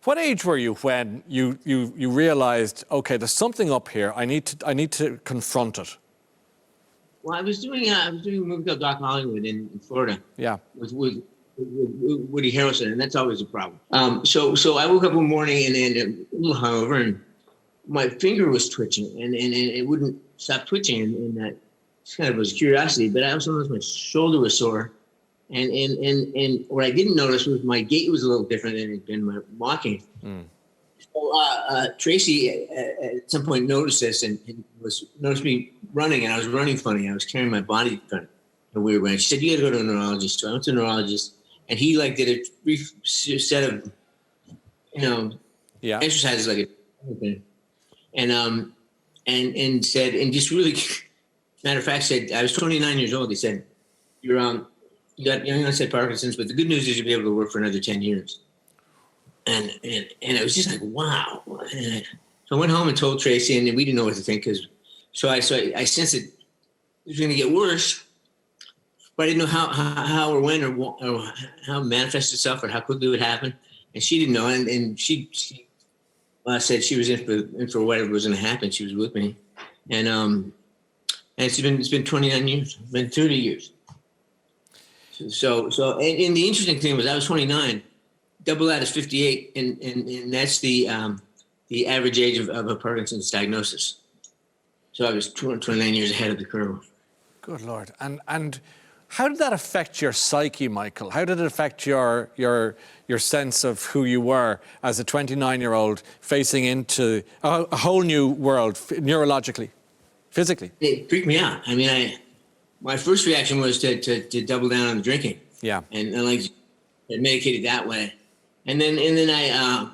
What age were you when you realised, okay, there's something up here. I need to confront it. Well, I was doing a movie called Doc Hollywood in Florida. Yeah. With Woody Harrelson, and that's always a problem. So I woke up one morning and then a little hungover, and my finger was twitching, and it wouldn't stop twitching, and that kind of was curiosity. But I also noticed my shoulder was sore, and what I didn't notice was my gait was a little different than it had been my walking. Mm. So Tracy at some point noticed this and noticed me running, and I was running funny. I was carrying my body kind of in a weird way. She said, "You got to go to a neurologist." So I went to a neurologist, and he did a brief set of exercises like a and said, and just really, matter of fact, said I was 29 years old. He said, "You got young onset Parkinson's, but the good news is you'll be able to work for another 10 years." And it was just like, wow. So I went home and told Tracy, and we didn't know what to think, so I sensed it was going to get worse, but I didn't know how or when or how it manifested itself or how quickly it would happen. And she didn't know, and she said she was in for whatever was going to happen. She was with me, and it's been 29 years, it's been 30 years. So and the interesting thing was I was 29. Double that is 58, and that's the average age of a Parkinson's diagnosis. So I was 29 years ahead of the curve. Good Lord. And how did that affect your psyche, Michael? How did it affect your sense of who you were as a 29-year-old facing into a whole new world, neurologically, physically? It freaked me out. I mean, my first reaction was to double down on the drinking. Yeah. And get medicated that way. And then I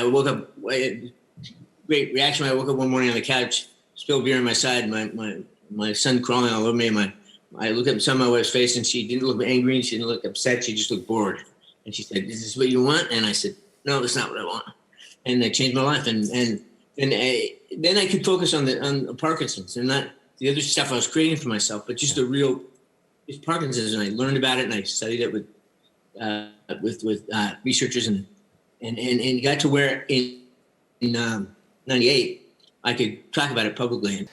woke up. Great reaction. I woke up one morning on the couch, spilled beer on my side. My son crawling all over me. I looked up my wife's face, and she didn't look angry, and she didn't look upset. She just looked bored. And she said, "Is this what you want?" And I said, "No, that's not what I want." And that changed my life. And then I could focus on Parkinson's and not the other stuff I was creating for myself, but just just Parkinson's. And I learned about it, and I studied it with researchers, and got to where in 98 I could talk about it publicly.